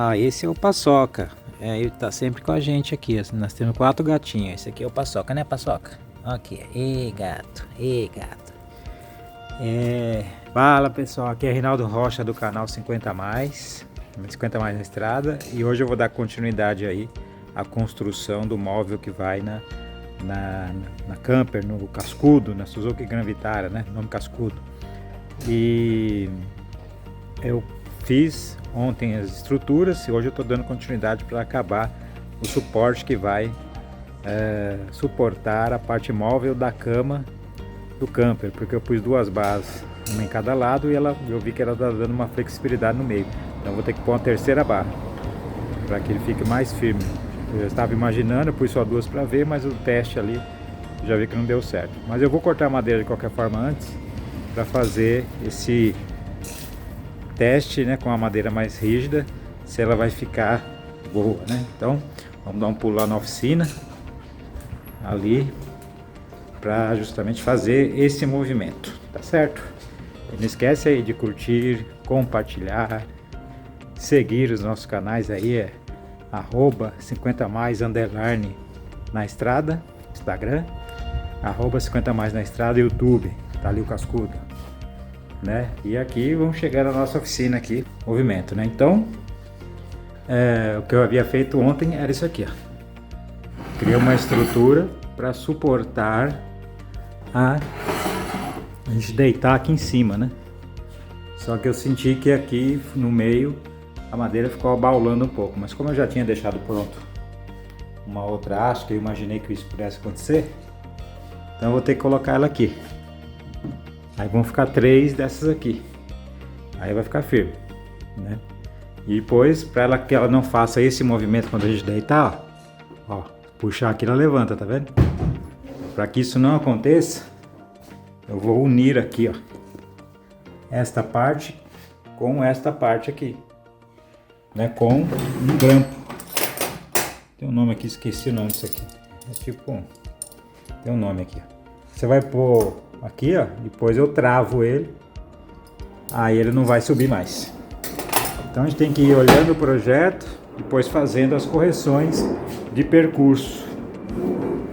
Ah, esse é o Paçoca. Ele tá sempre com a gente aqui. Nós temos 4 gatinhos. Esse aqui é o Paçoca, né, Paçoca? Aqui, ei gato, ei gato. Fala pessoal, aqui é Reinaldo Rocha do canal 50 Mais na estrada. E hoje eu vou dar continuidade aí à construção do móvel que vai na camper, no Cascudo, na Suzuki Gran Vitara, né? Nome Cascudo. E eu fiz ontem as estruturas e hoje eu estou dando continuidade para acabar o suporte que vai suportar a parte móvel da cama do camper, porque eu pus 2 bases, uma em cada lado, e eu vi que ela está dando uma flexibilidade no meio, então vou ter que pôr uma terceira barra para que ele fique mais firme. Eu estava imaginando, eu pus só 2 para ver, mas o teste ali já vi que não deu certo. Mas eu vou cortar a madeira de qualquer forma antes para fazer esse teste, né, com a madeira mais rígida, se ela vai ficar boa, né? Então vamos dar um pulo lá na oficina ali para justamente fazer esse movimento, tá certo? E não esquece aí de curtir, compartilhar, seguir os nossos canais aí, @50mais_ na estrada, Instagram, @50 mais na estrada, YouTube, tá ali o Cascudo, né? E aqui vamos chegar na nossa oficina aqui, movimento, né? Então, o que eu havia feito ontem era isso aqui, ó. Criei uma estrutura para suportar a gente deitar aqui em cima, né? Só que eu senti que aqui no meio a madeira ficou abaulando um pouco, mas como eu já tinha deixado pronto uma outra haste, que eu imaginei que isso pudesse acontecer, então eu vou ter que colocar ela aqui. Aí vão ficar 3 dessas aqui, aí vai ficar firme, né? E depois, para que ela não faça esse movimento quando a gente deitar, ó, puxar aqui ela levanta, tá vendo? Para que isso não aconteça, eu vou unir aqui, ó, esta parte com esta parte aqui, né, com um grampo. Tem um nome aqui, esqueci o nome disso aqui. É tipo, tem um nome aqui, ó. Você vai pôr aqui, ó, depois eu travo ele, aí ele não vai subir mais. Então a gente tem que ir olhando o projeto, depois fazendo as correções de percurso,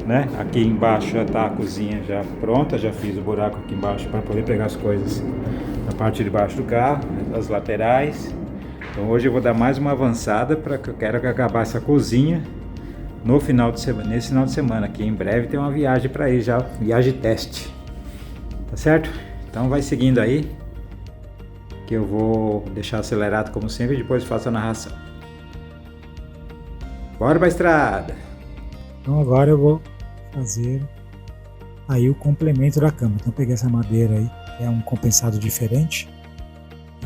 né? Aqui embaixo já está a cozinha já pronta, já fiz o buraco aqui embaixo para poder pegar as coisas na parte de baixo do carro, né, as laterais. Então hoje eu vou dar mais uma avançada, para que eu quero acabar essa cozinha no final de semana, nesse final de semana, que em breve tem uma viagem para ir já, viagem teste, tá certo? Então vai seguindo aí, que eu vou deixar acelerado como sempre e depois faço a narração. Bora pra estrada! Então agora eu vou fazer aí o complemento da cama. Então eu peguei essa madeira aí, é um compensado diferente,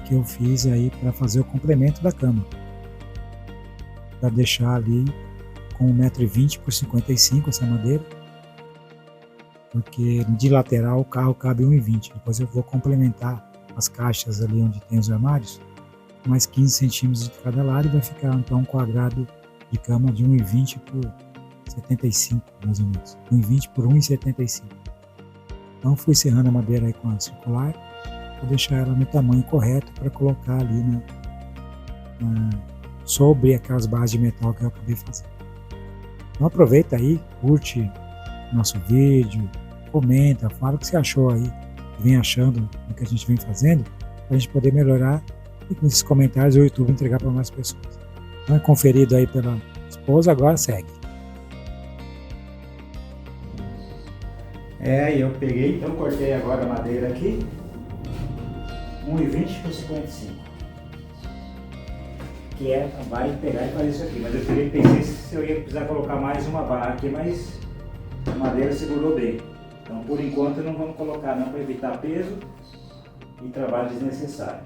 que eu fiz aí para fazer o complemento da cama, para deixar ali com 1,20 m por 55 essa madeira, porque de lateral o carro cabe 1,20 m. Depois eu vou complementar as caixas ali onde tem os armários, mais 15 centímetros de cada lado, e vai ficar então um quadrado de cama de 1,20 m por 75, mais ou menos, 1,20 m por 1,75 m. Então fui serrando a madeira aí com a circular, vou deixar ela no tamanho correto para colocar ali sobre aquelas bases de metal que eu acabei fazendo. Então aproveita aí, curte nosso vídeo, comenta, fala o que você achou aí, vem achando do que a gente vem fazendo, para a gente poder melhorar e com esses comentários o YouTube entregar para mais pessoas. Então é conferido aí pela esposa, agora segue. Eu peguei, então cortei agora a madeira aqui, 1,20 por 55, que vai pegar e fazer isso aqui, mas eu pensei se eu ia precisar colocar mais uma barra aqui, mas a madeira segurou bem. Então por enquanto não vamos colocar não, para evitar peso e trabalho desnecessário.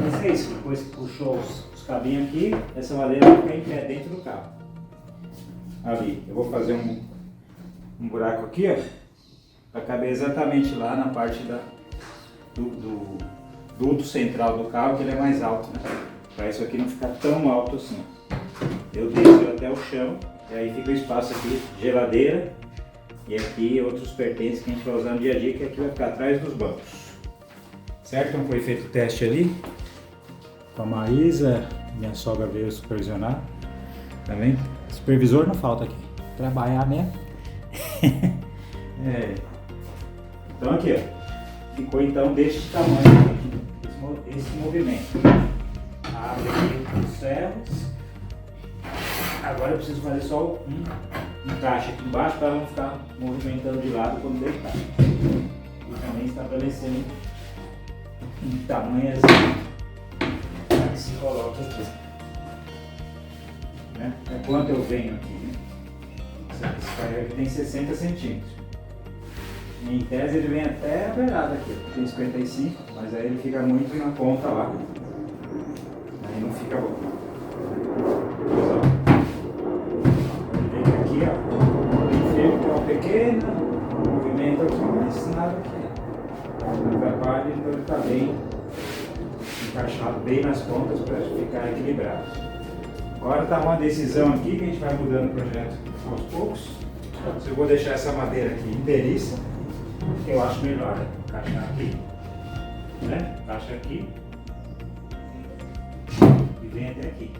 Mas é isso, depois que puxou os cabinhos aqui, essa madeira vai ficar em pé dentro do carro. Ali, eu vou fazer um buraco aqui, ó, para caber exatamente lá na parte do duto central do carro, que ele é mais alto, né? Para isso aqui não ficar tão alto assim. Eu desço até o chão, e aí fica o espaço aqui, geladeira, e aqui outros pertences que a gente vai usar no dia a dia, que aqui vai ficar atrás dos bancos. Certo? Então foi feito o teste ali. com a Maísa, minha sogra veio supervisionar. Tá vendo? Supervisor não falta aqui. Trabalhar mesmo. Então aqui, ó. Ficou então deste tamanho aqui, esse movimento. Abre aqui os ferros. Agora eu preciso fazer só um encaixe aqui embaixo para não ficar movimentando de lado quando deitar. E também estabelecendo um tamanho assim para que se coloque aqui. Né? É quanto eu venho aqui, né? Esse carrego aqui tem 60 centímetros. Em tese ele vem até a beirada aqui, tem 55, mas aí ele fica muito na ponta lá. Aí não fica bom. Ele vem aqui, ó. Ele firme com uma pequena movimento aqui, mas nada aqui. Não atrapalha, então ele está bem encaixado bem nas pontas para ficar equilibrado. Agora está uma decisão aqui que a gente vai mudando o projeto aos poucos. Eu vou deixar essa madeira aqui inteiriça, que eu acho melhor, né? Encaixar aqui, né? Encaixa aqui e vem até aqui.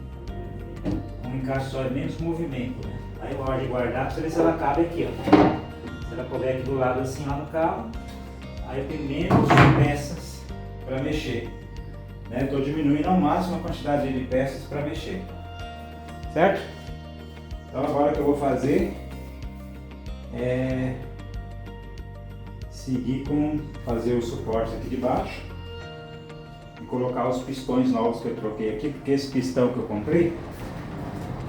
Um encaixe só é menos movimento, né? Aí eu hora de guardar para ver se ela cabe aqui, ó. Se ela couber aqui do lado assim lá no carro, aí eu tenho menos peças para mexer, né? Estou diminuindo ao máximo a quantidade de peças para mexer. Certo? Então agora o que eu vou fazer é seguir com fazer o suporte aqui de baixo e colocar os pistões novos que eu troquei aqui, porque esse pistão que eu comprei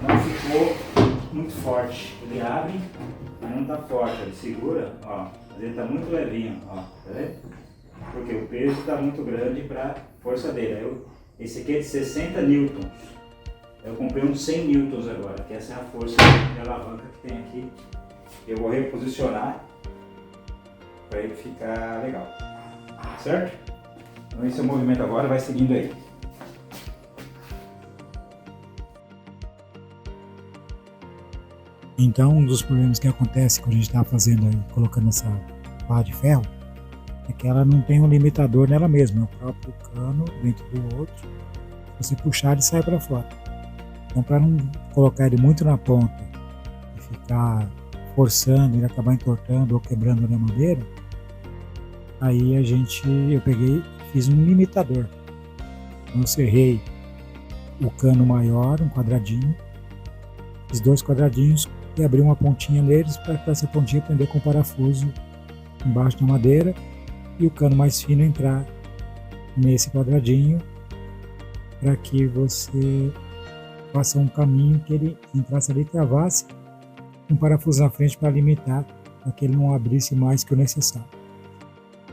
não ficou muito forte. Ele abre, mas não está forte, ele segura, ó, mas ele está muito levinho, ó, tá vendo? Porque o peso está muito grande para a força dele. Esse aqui é de 60 newtons. Eu comprei um 100 newtons agora, que essa é a força de alavanca que tem aqui. Eu vou reposicionar para ele ficar legal, certo? Então esse é o movimento agora, vai seguindo aí. Então, um dos problemas que acontece quando a gente está fazendo aí, colocando essa barra de ferro, é que ela não tem um limitador nela mesma, é o próprio cano dentro do outro. Se você puxar, ele sai para fora. Então, para não colocar ele muito na ponta e ficar forçando, ele acabar entortando ou quebrando na madeira, aí eu peguei e fiz um limitador. Então, eu serrei o cano maior, um quadradinho, fiz 2 quadradinhos e abri uma pontinha neles para essa pontinha prender com parafuso embaixo da madeira e o cano mais fino entrar nesse quadradinho para que você faça um caminho que ele entrasse ali e travasse um parafuso na frente para limitar, para que ele não abrisse mais que o necessário.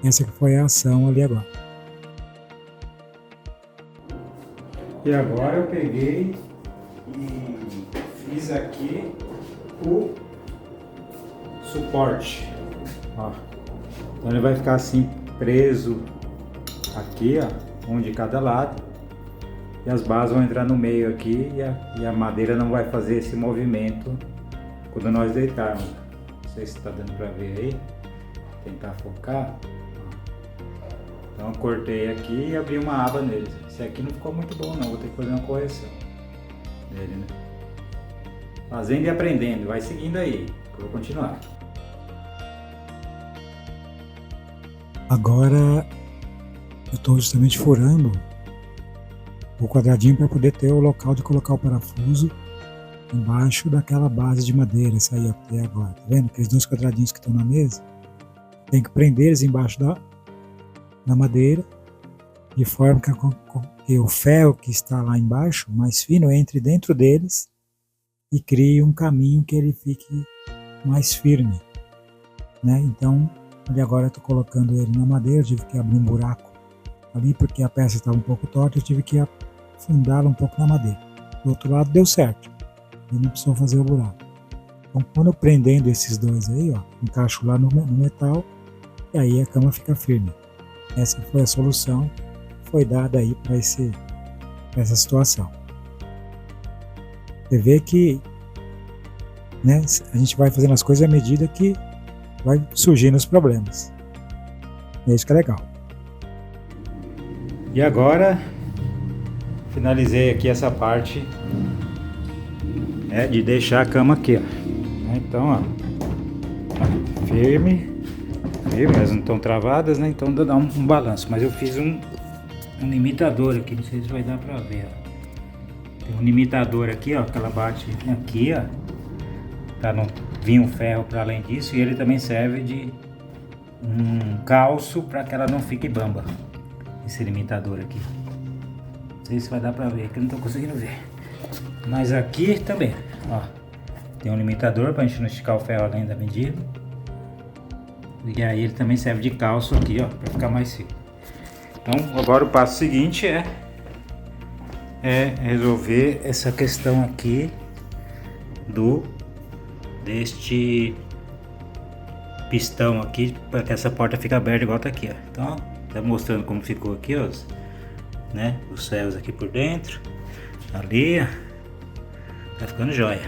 Essa que foi a ação ali agora. E agora eu peguei e fiz aqui o suporte. Ó. Então ele vai ficar assim preso aqui, ó, um de cada lado. E as bases vão entrar no meio aqui e a madeira não vai fazer esse movimento quando nós deitarmos. Não sei se está dando para ver aí. Tentar focar. Então eu cortei aqui e abri uma aba nele. Esse aqui não ficou muito bom não, vou ter que fazer uma correção nele, né? Fazendo e aprendendo, vai seguindo aí, eu vou continuar. Agora eu estou justamente furando o quadradinho para poder ter o local de colocar o parafuso embaixo daquela base de madeira, essa aí até agora, tá vendo? Aqueles 2 quadradinhos que estão na mesa, tem que prender eles embaixo da madeira, de forma que o ferro que está lá embaixo, mais fino, entre dentro deles e crie um caminho que ele fique mais firme, né? Então, ali agora eu estou colocando ele na madeira, eu tive que abrir um buraco ali porque a peça estava um pouco torta, eu tive que afundá-la um pouco na madeira. Do outro lado deu certo, ele não precisou fazer o buraco. Então, quando eu prendendo esses dois aí, ó, encaixo lá no metal e aí a cama fica firme. Essa foi a solução que foi dada aí para essa situação. Você vê que, né, a gente vai fazendo as coisas à medida que vai surgindo os problemas. É isso que é legal. E agora finalizei aqui essa parte de deixar a cama aqui, ó. Então, ó, firme, elas não estão travadas, né? Então dá um balanço. Mas eu fiz um limitador aqui, não sei se vai dar pra ver, ó. Tem um limitador aqui, ó, que ela bate aqui, ó, pra não vir um ferro para além disso, e ele também serve de um calço para que ela não fique bamba. Esse limitador aqui, não sei se vai dar para ver, que eu não tô conseguindo ver. Mas aqui também, ó, tem um limitador para a gente não esticar o ferro além da medida. E aí ele também serve de calço aqui, ó, para ficar mais firme. Então agora o passo seguinte é resolver essa questão aqui deste pistão aqui, para que essa porta fique aberta igual tá aqui, ó. Então, tá mostrando como ficou aqui, ó, né? Os ferros aqui por dentro, ali, ó. Tá ficando jóia.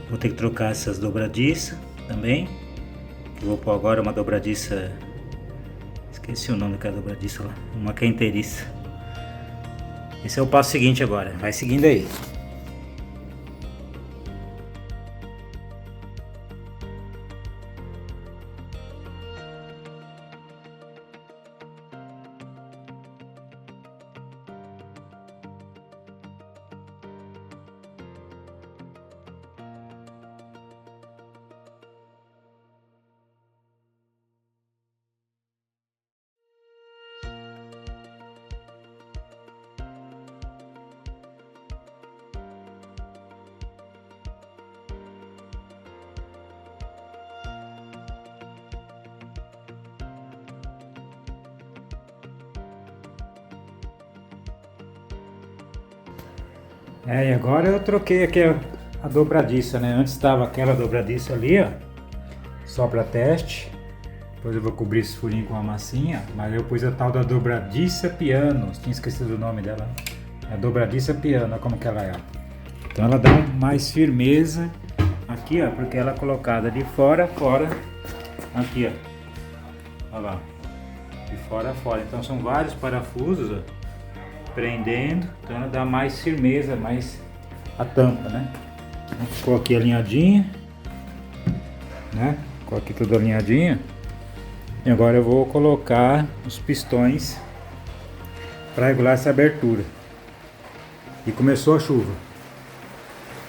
Vou ter que trocar essas dobradiças também. Vou pôr agora uma dobradiça, esqueci o nome daquela dobradiça lá, uma quenteiriça. Esse é o passo seguinte agora, vai seguindo aí. E agora eu troquei aqui a dobradiça, né? Antes estava aquela dobradiça ali, ó, só para teste. Depois eu vou cobrir esse furinho com uma massinha, mas eu pus a tal da dobradiça piano. Tinha esquecido o nome dela. A dobradiça piano, olha como que ela é. Então ela dá mais firmeza aqui, ó, porque ela é colocada de fora a fora. Aqui, ó. Olha lá. De fora a fora. Então são vários parafusos, ó, prendendo, então ela dá mais firmeza, mais a tampa, né? Então, ficou aqui alinhadinha, né? Ficou aqui tudo alinhadinho. E agora eu vou colocar os pistões para regular essa abertura. E começou a chuva.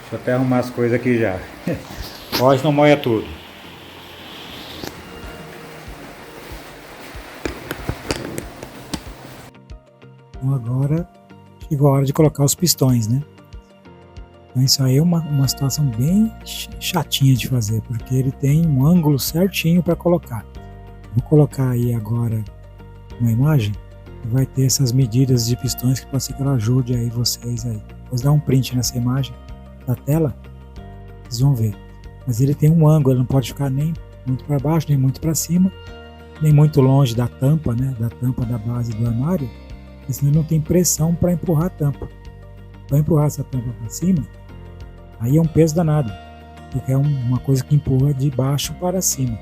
Deixa eu até arrumar as coisas aqui já. Hoje não molha tudo. Então agora chegou a hora de colocar os pistões, né? Então isso aí é uma situação bem chatinha de fazer, porque ele tem um ângulo certinho para colocar. Vou colocar aí agora uma imagem que vai ter essas medidas de pistões, que pode ser que ela ajude aí vocês aí. Depois dá um print nessa imagem da tela, vocês vão ver. Mas ele tem um ângulo, ele não pode ficar nem muito para baixo, nem muito para cima, nem muito longe da tampa, né? Da tampa da base do armário. Porque senão não tem pressão para empurrar a tampa. Para empurrar essa tampa para cima, aí é um peso danado, porque é uma coisa que empurra de baixo para cima.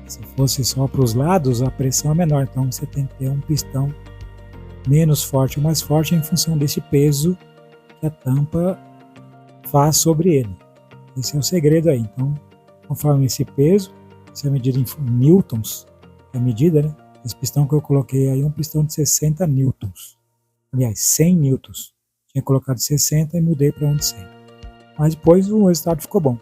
Se fosse só para os lados, a pressão é menor, então você tem que ter um pistão menos forte ou mais forte em função desse peso que a tampa faz sobre ele. Esse é o segredo aí. Então, conforme esse peso, essa é medida em newtons, é a medida, né? Esse pistão que eu coloquei aí é um pistão de 60 newtons. Aliás, 100 newtons. Tinha colocado 60 e mudei para um de 100. Mas depois o resultado ficou bom.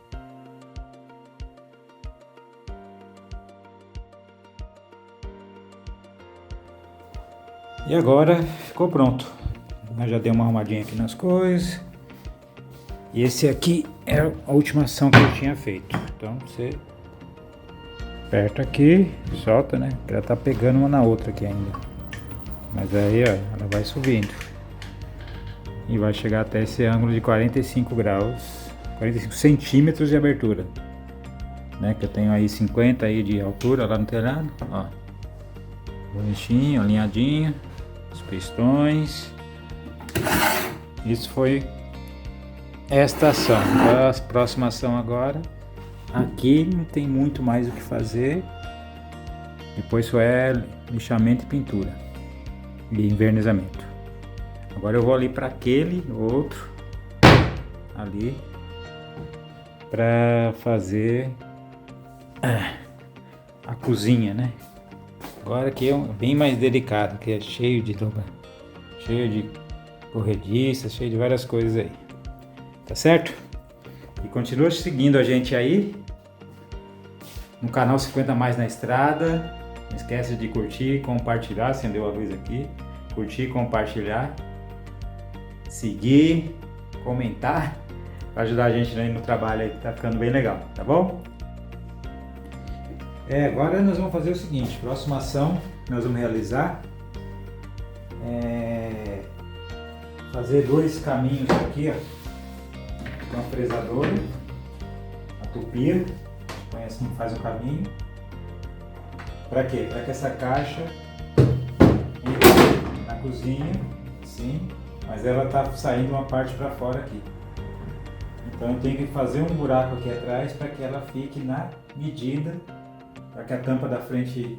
E agora ficou pronto. Eu já dei uma arrumadinha aqui nas coisas. E esse aqui é a última ação que eu tinha feito. Então você aperta aqui, solta, né? Ela tá pegando uma na outra aqui ainda. Mas aí, ó, ela vai subindo. E vai chegar até esse ângulo de 45 graus, 45 centímetros de abertura. Né? Que eu tenho aí 50 aí de altura lá no telhado, ó. Bonitinho, alinhadinho. Os pistões. Isso foi esta ação. A próxima ação agora. Aqui não tem muito mais o que fazer. Depois só é lixamento e pintura. E envernizamento. Agora eu vou ali para aquele outro ali para fazer a cozinha, né? Agora aqui é bem mais delicado, que é cheio de corrediças, cheio de várias coisas aí. Tá certo? E continua seguindo a gente aí no canal 50 Mais na Estrada. Não esquece de curtir, compartilhar, acendeu a luz aqui, curtir, compartilhar, seguir, comentar, para ajudar a gente aí no trabalho aí, que tá ficando bem legal, tá bom? Agora nós vamos fazer o seguinte, próxima ação que nós vamos realizar fazer 2 caminhos aqui, ó, com a fresadora, a tupia, conhece como faz o caminho. Para quê? Para que essa caixa entre na cozinha, sim, mas ela tá saindo uma parte para fora aqui. Então eu tenho que fazer um buraco aqui atrás para que ela fique na medida, para que a tampa da frente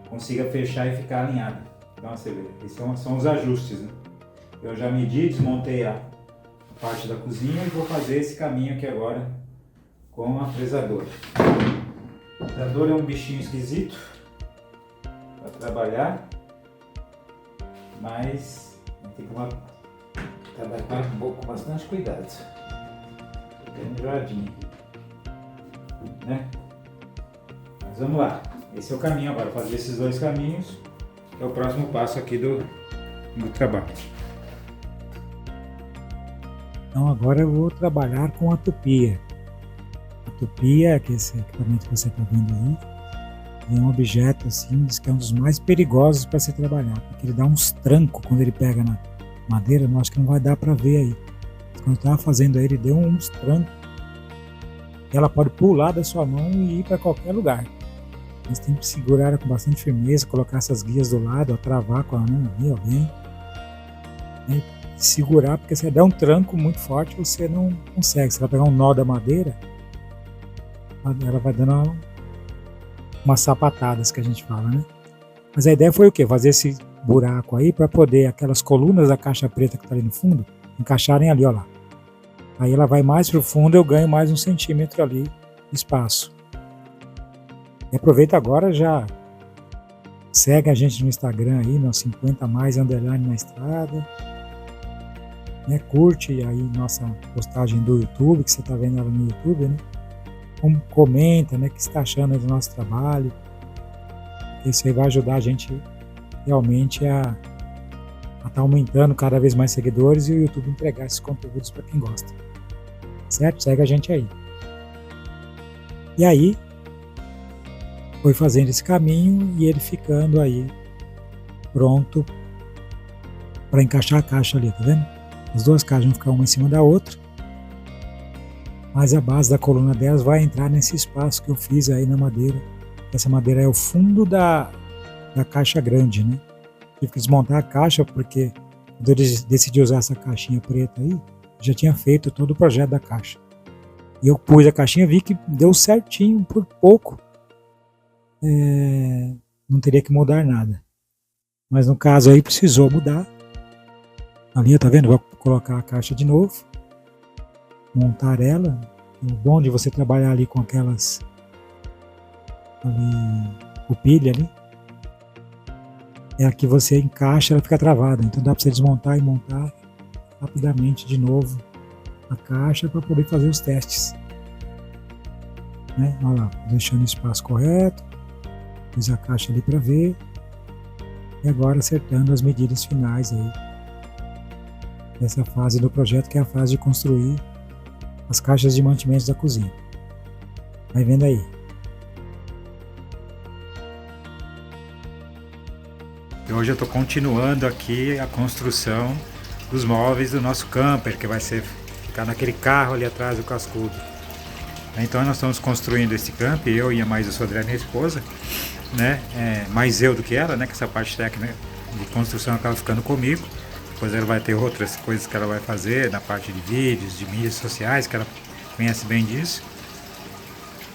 consiga fechar e ficar alinhada. Então você vê, esses são os ajustes, né? Eu já medi, desmontei a parte da cozinha e vou fazer esse caminho aqui agora com a fresadora. A fresadora é um bichinho esquisito para trabalhar, mas tem que trabalhar com bastante cuidado. Bem enjoadinho, né? Mas vamos lá, esse é o caminho agora, fazer esses 2 caminhos, que é o próximo passo aqui do trabalho. Então agora eu vou trabalhar com a tupia. A tupia, que é esse equipamento que você está vendo aí, é um objeto assim, diz que é um dos mais perigosos para se trabalhar, porque ele dá uns trancos quando ele pega na madeira, eu acho que não vai dar para ver aí. Quando eu estava fazendo aí, ele deu uns trancos. Ela pode pular da sua mão e ir para qualquer lugar. Mas tem que segurar ela com bastante firmeza, colocar essas guias do lado, ó, travar com a mão ali, ó, bem. E segurar, porque se der um tranco muito forte, você não consegue. Se ela pegar um nó da madeira, ela vai dando umas sapatadas que a gente fala, né? Mas a ideia foi o quê? Fazer esse buraco aí para poder aquelas colunas da caixa preta que está ali no fundo encaixarem ali, ó lá. Aí ela vai mais para o fundo, eu ganho mais 1 centímetro ali de espaço. E aproveita agora, já segue a gente no Instagram aí, no 50 Mais underline na estrada. Né? Curte aí nossa postagem do YouTube, que você está vendo ela no YouTube, né? Comenta, né? O que você está achando do nosso trabalho. Isso aí vai ajudar a gente realmente a estar aumentando cada vez mais seguidores e o YouTube entregar esses conteúdos para quem gosta. Certo? Segue a gente aí. E aí, foi fazendo esse caminho e ele ficando aí pronto para encaixar a caixa ali, tá vendo? As 2 caixas vão ficar uma em cima da outra, mas a base da coluna delas vai entrar nesse espaço que eu fiz aí na madeira. Essa madeira é o fundo da caixa grande, né? Tive que desmontar a caixa porque quando eu decidi usar essa caixinha preta aí, já tinha feito todo o projeto da caixa. E eu pus a caixinha, vi que deu certinho por pouco. Não teria que mudar nada. Mas no caso aí precisou mudar. Ali, tá vendo? Vou colocar a caixa de novo. Montar ela. O bom de você trabalhar ali com aquelas o pilha ali é que você encaixa, ela fica travada. Então dá para você desmontar e montar rapidamente de novo a caixa para poder fazer os testes. Né? Olha lá, deixando o espaço correto. Pus a caixa ali para ver. E agora acertando as medidas finais aí dessa fase do projeto, que é a fase de construir as caixas de mantimentos da cozinha. Vai vendo aí. E hoje eu estou continuando aqui a construção dos móveis do nosso camper, que vai ficar naquele carro ali atrás do cascudo. Então nós estamos construindo esse camper, eu e mais a Sodré, minha esposa, né? Mais eu do que ela, né? Que essa parte técnica de construção acaba ficando comigo. Depois ela vai ter outras coisas que ela vai fazer na parte de vídeos, de mídias sociais, que ela conhece bem disso.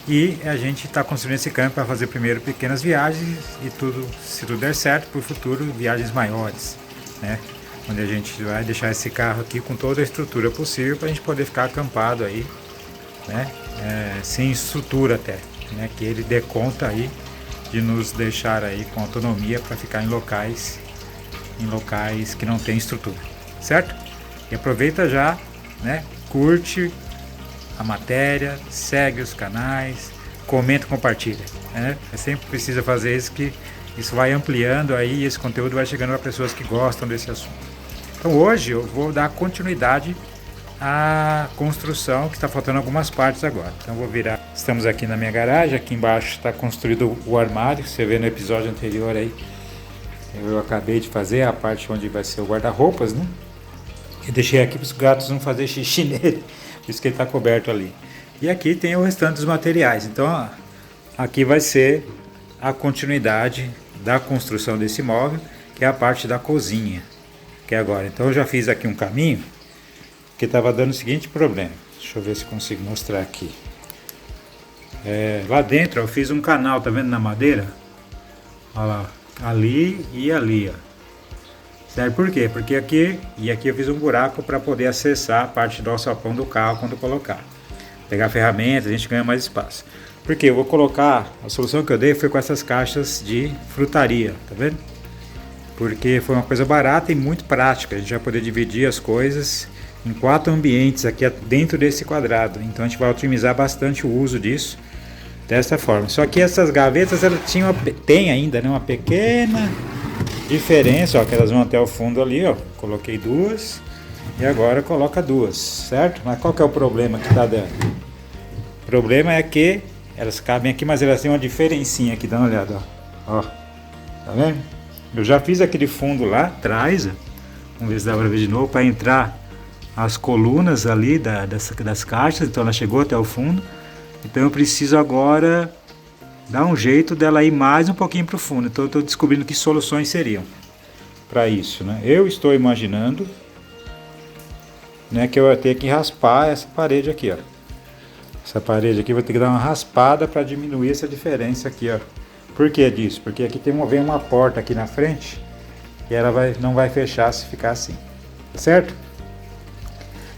E a gente está construindo esse campo para fazer primeiro pequenas viagens e tudo, se tudo der certo, para o futuro viagens maiores, né? onde a gente vai deixar esse carro aqui com toda a estrutura possível para a gente poder ficar acampado aí, né? Sem estrutura até, né? Que ele dê conta aí de nos deixar aí com autonomia para ficar em locais que não tem estrutura, certo? E aproveita já, né? Curte a matéria, segue os canais, comenta, compartilha, né? Sempre precisa fazer isso, que isso vai ampliando aí e esse conteúdo vai chegando para pessoas que gostam desse assunto. Então hoje eu vou dar continuidade à construção, que está faltando algumas partes agora. Então eu vou virar. Estamos aqui na minha garagem, aqui embaixo está construído o armário. Você vê no episódio anterior aí, eu acabei de fazer a parte onde vai ser o guarda-roupas, né? Eu deixei aqui para os gatos não fazerem xixi nele, por isso que ele está coberto ali. E aqui tem o restante dos materiais. Então ó, aqui vai ser a continuidade da construção desse móvel, que é a parte da cozinha, que é agora. Então eu já fiz aqui um caminho que estava dando o seguinte problema. Deixa eu ver se consigo mostrar aqui. Lá dentro eu fiz um canal, tá vendo na madeira? Olha lá, ali e ali, ó. Certo? Por quê? Porque aqui eu fiz um buraco para poder acessar a parte do alçapão do carro quando colocar. Pegar ferramentas, a gente ganha mais espaço. Porque eu vou colocar, a solução que eu dei foi com essas caixas de frutaria, tá vendo? Porque foi uma coisa barata e muito prática. A gente vai poder dividir as coisas em 4 ambientes aqui dentro desse quadrado. Então a gente vai otimizar bastante o uso disso dessa forma. Só que essas gavetas, elas tem ainda, né, uma pequena diferença, ó, que elas vão até o fundo ali, ó. Coloquei 2 e agora coloca 2, certo? Mas qual que é o problema que tá dando? O problema é que elas cabem aqui, mas elas têm uma diferencinha aqui, dá uma olhada, ó. Tá vendo? Eu já fiz aquele fundo lá atrás, ó. Vamos ver se dá pra ver de novo, para entrar as colunas ali das caixas, então ela chegou até o fundo. Então eu preciso agora dar um jeito dela ir mais um pouquinho para o fundo. Então eu estou descobrindo que soluções seriam para isso, né? Eu estou imaginando, né, que eu vou ter que raspar essa parede aqui, ó. Essa parede aqui eu vou ter que dar uma raspada para diminuir essa diferença aqui, ó. Por que disso? Porque aqui vem uma porta aqui na frente e ela não vai fechar se ficar assim, certo?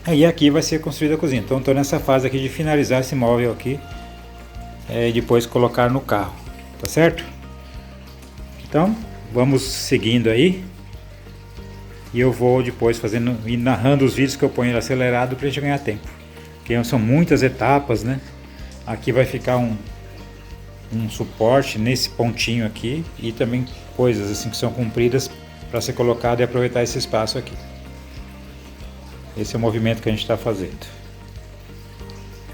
E aqui vai ser construída a cozinha. Então estou nessa fase aqui de finalizar esse móvel aqui e depois colocar no carro, tá certo? Então vamos seguindo aí e eu vou depois fazendo e narrando os vídeos que eu ponho acelerado para a gente ganhar tempo, porque são muitas etapas, né? Aqui vai ficar um suporte nesse pontinho aqui e também coisas assim que são compridas para ser colocado e aproveitar esse espaço aqui. Esse é o movimento que a gente está fazendo.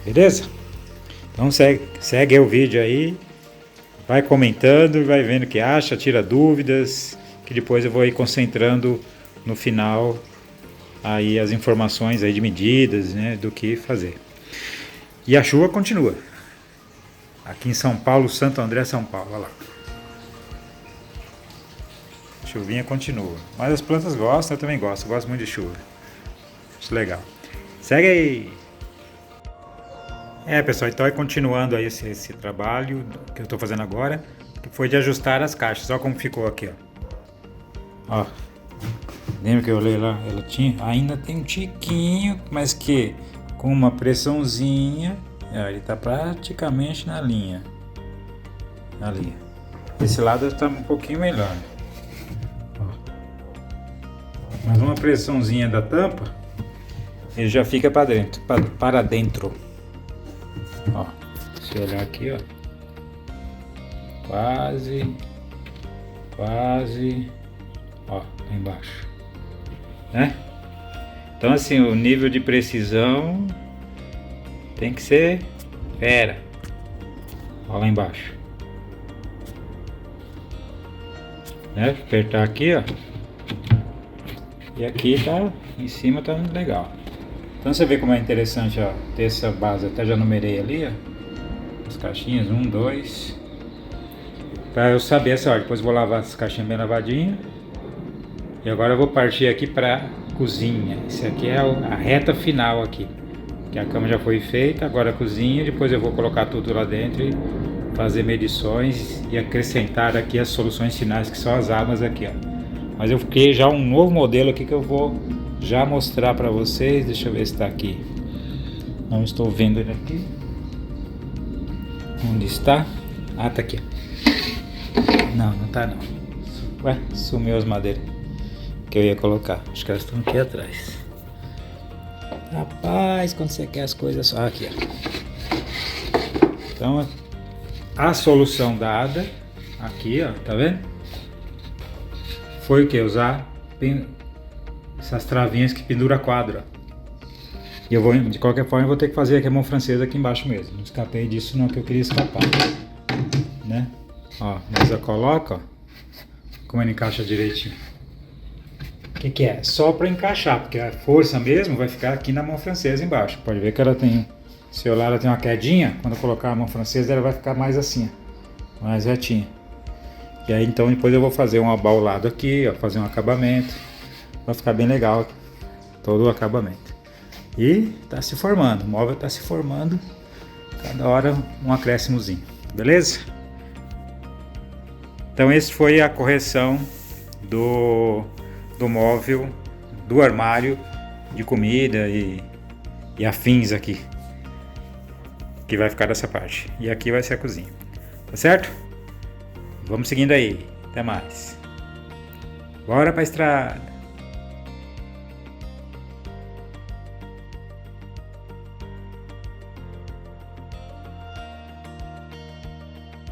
Beleza? Então segue o vídeo aí, vai comentando, vai vendo o que acha, tira dúvidas, que depois eu vou ir concentrando no final aí as informações aí de medidas, né, do que fazer. E a chuva continua. Aqui em São Paulo, Santo André, São Paulo, olha lá. A chuvinha continua. Mas as plantas gostam, eu também gosto muito de chuva. Acho legal. Segue aí! Pessoal, então continuando aí esse trabalho que eu estou fazendo agora, que foi de ajustar as caixas. Olha como ficou aqui, ó. Lembra que eu olhei lá? Ela ainda tem um tiquinho, mas que com uma pressãozinha, ele está praticamente na linha. Ali. Esse lado está um pouquinho melhor. Mas uma pressãozinha da tampa, ele já fica para dentro. Ó, se olhar aqui, ó, quase, ó, lá embaixo, né? Então assim, o nível de precisão tem que ser fera. Ó, lá embaixo, né? Apertar aqui, ó, e aqui tá, em cima tá legal. Então você vê como é interessante, ó, ter essa base. Até já numerei ali, ó, as caixinhas, 1, 2, para eu saber essa hora. Depois eu vou lavar as caixinhas bem lavadinhas. E agora eu vou partir aqui para cozinha. Esse aqui é a reta final aqui, que a cama já foi feita. Agora a cozinha, depois eu vou colocar tudo lá dentro e fazer medições e acrescentar aqui as soluções finais, que são as abas aqui, ó. Mas eu criei já um novo modelo aqui que eu vou já mostrar para vocês. Deixa eu ver se está aqui. Não estou vendo ele aqui. Onde está? Ah, tá aqui. Não, não tá não. Ué, sumiu as madeiras que eu ia colocar. Acho que elas estão aqui atrás. Rapaz, quando você quer as coisas só aqui, ó. Então, a solução dada aqui, ó, tá vendo? Foi o que? Usar essas travinhas que pendura quadro, ó. E eu vou, de qualquer forma, eu vou ter que fazer aqui a mão francesa aqui embaixo mesmo. Não escapei disso não, que eu queria escapar, né? Ó, mas eu coloco, ó, como ele encaixa direitinho. O que é? Só para encaixar, porque a força mesmo vai ficar aqui na mão francesa embaixo. Pode ver que ela tem, se olhar, ela tem uma quedinha. Quando eu colocar a mão francesa, ela vai ficar mais assim, ó, mais retinha. E aí então depois eu vou fazer um abaulado aqui, ó, fazer um acabamento. Vai ficar bem legal todo o acabamento. E tá se formando, o móvel tá se formando. Cada hora um acréscimozinho, beleza? Então esse foi a correção do móvel, do armário de comida e afins aqui, que vai ficar dessa parte. E aqui vai ser a cozinha, tá certo? Vamos seguindo aí, até mais. Bora pra estrada!